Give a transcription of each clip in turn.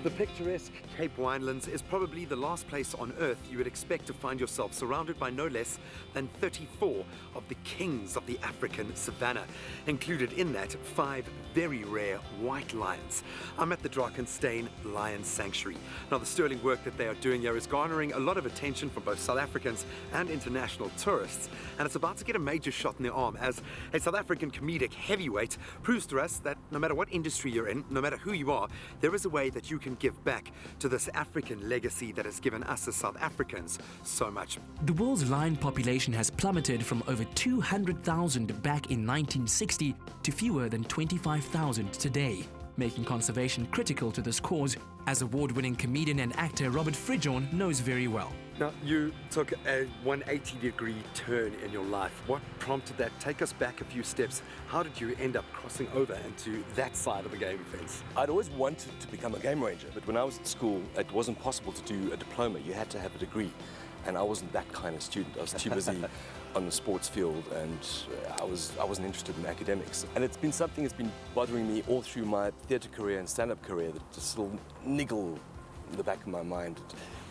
The picturesque Cape Winelands is probably the last place on Earth you would expect to find yourself surrounded by no less than 34 of the kings of the African savannah. Included in that, 5 very rare white lions. I'm at the Drakenstein Lion Sanctuary. Now, the sterling work that they are doing here is garnering a lot of attention from both South Africans and international tourists, and it's about to get a major shot in the arm as a South African comedic heavyweight proves to us that no matter what industry you're in, no matter who you are, there is a way that you can give back to this African legacy that has given us as South Africans so much. The world's lion population has plummeted from over 200,000 back in 1960 to fewer than 25,000 today, making conservation critical to this cause, as award-winning comedian and actor Robert Fridjhon knows very well. Now, you took a 180-degree turn in your life. What prompted that? Take us back a few steps. How did you end up crossing over into that side of the game fence? I'd always wanted to become a game ranger, but when I was at school, it wasn't possible to do a diploma. You had to have a degree, and I wasn't that kind of student. I was too busy on the sports field, and I wasn't interested in academics. And it's been something that's been bothering me all through my theatre career and stand-up career, that just little niggle in the back of my mind.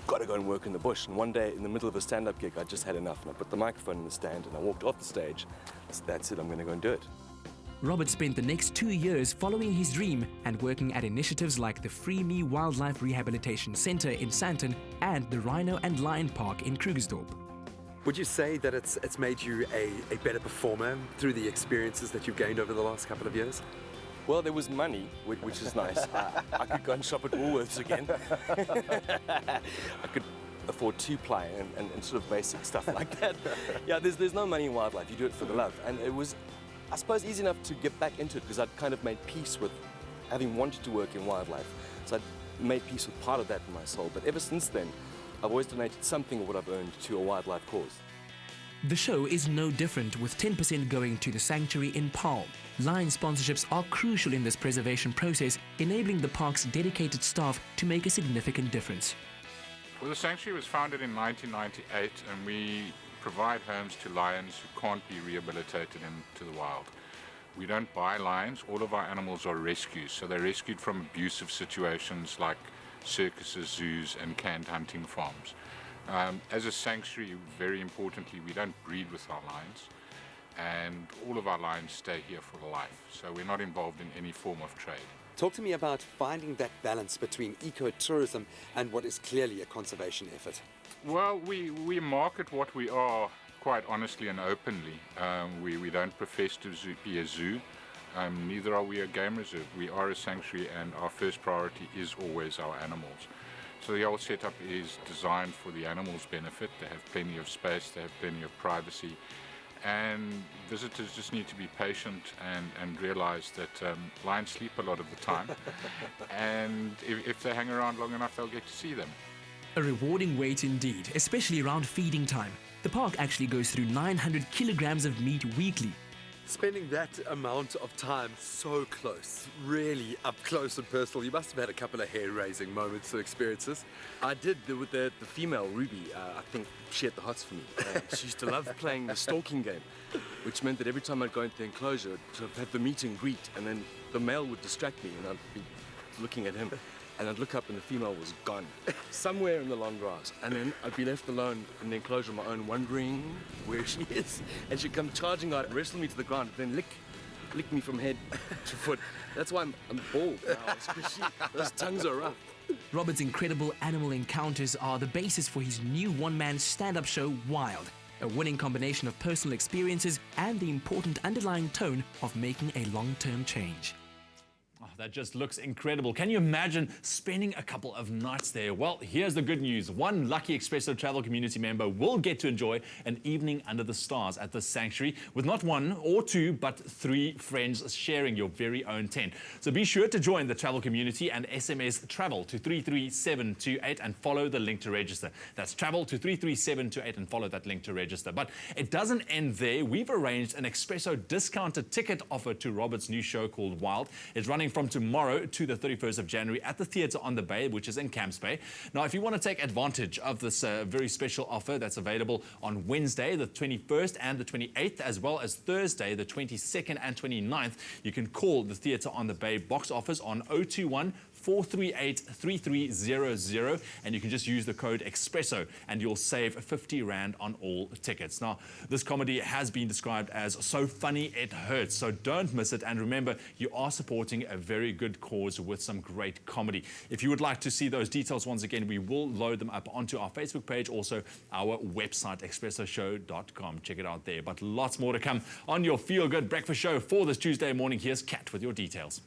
Got to go and work in the bush. And one day in the middle of a stand-up gig, I just had enough, and I put the microphone in the stand and I walked off the stage. I said, that's it, I'm going to go and do it. Robert spent the next 2 years following his dream and working at initiatives like the Free Me Wildlife Rehabilitation Centre in Sandton and the Rhino and Lion Park in Krugersdorp. Would you say that it's made you a better performer through the experiences that you've gained over the last couple of years? Well, there was money, which is nice. I could go and shop at Woolworths again. I could afford 2-ply and sort of basic stuff like that. Yeah, there's no money in wildlife. You do it for the love. And it was, I suppose, easy enough to get back into it because I'd kind of made peace with having wanted to work in wildlife. So I'd made peace with part of that in my soul. But ever since then, I've always donated something of what I've earned to a wildlife cause. The show is no different, with 10% going to the sanctuary in Paarl. Lion sponsorships are crucial in this preservation process, enabling the park's dedicated staff to make a significant difference. Well, the sanctuary was founded in 1998, and we provide homes to lions who can't be rehabilitated into the wild. We don't buy lions. All of our animals are rescues, so they're rescued from abusive situations like circuses, zoos, and canned hunting farms. As a sanctuary, very importantly, we don't breed with our lions, and all of our lions stay here for life, so we're not involved in any form of trade. Talk to me about finding that balance between ecotourism and what is clearly a conservation effort. Well, we market what we are quite honestly and openly. We don't profess to be a zoo. Neither are we a game reserve. We are a sanctuary, and our first priority is always our animals. So the whole setup is designed for the animals' benefit. They have plenty of space, they have plenty of privacy, and visitors just need to be patient and realize that lions sleep a lot of the time, and if they hang around long enough, they'll get to see them. A rewarding wait indeed, especially around feeding time. The park actually goes through 900 kilograms of meat weekly. Spending that amount of time so close, really up close and personal, you must have had a couple of hair-raising moments or experiences. I did with the female Ruby. I think she had the hots for me. She used to love playing the stalking game, which meant that every time I'd go into the enclosure, I'd have the meet and greet, and then the male would distract me, and I'd be looking at him, and I'd look up and the female was gone, somewhere in the long grass, and then I'd be left alone in the enclosure on my own, wondering where she is, and she'd come charging out, wrestle me to the ground, and then lick me from head to foot. That's why I'm bald now, because those tongues are rough. Robert's incredible animal encounters are the basis for his new one-man stand-up show, Wild, a winning combination of personal experiences and the important underlying tone of making a long-term change. Oh, that just looks incredible. Can you imagine spending a couple of nights there? Well, here's the good news. One lucky Expresso Travel community member will get to enjoy an evening under the stars at the sanctuary with not 1 or 2, but 3 friends sharing your very own tent. So be sure to join the travel community and SMS travel to 33728 and follow the link to register. That's travel to 33728 and follow that link to register. But it doesn't end there. We've arranged an Expresso discounted ticket offer to Robert's new show called Wild. It's running from from tomorrow to the 31st of January at the Theatre on the Bay, which is in Camps Bay. Now, if you want to take advantage of this very special offer that's available on Wednesday, the 21st and the 28th, as well as Thursday, the 22nd and 29th, you can call the Theatre on the Bay box office on 021 438 3300, and you can just use the code EXPRESSO and you'll save 50 Rand on all tickets. Now, this comedy has been described as so funny it hurts, so don't miss it. And remember, you are supporting a very good cause with some great comedy. If you would like to see those details, once again, we will load them up onto our Facebook page, also our website, expressoshow.com. Check it out there. But lots more to come on your Feel Good Breakfast Show for this Tuesday morning. Here's Kat with your details.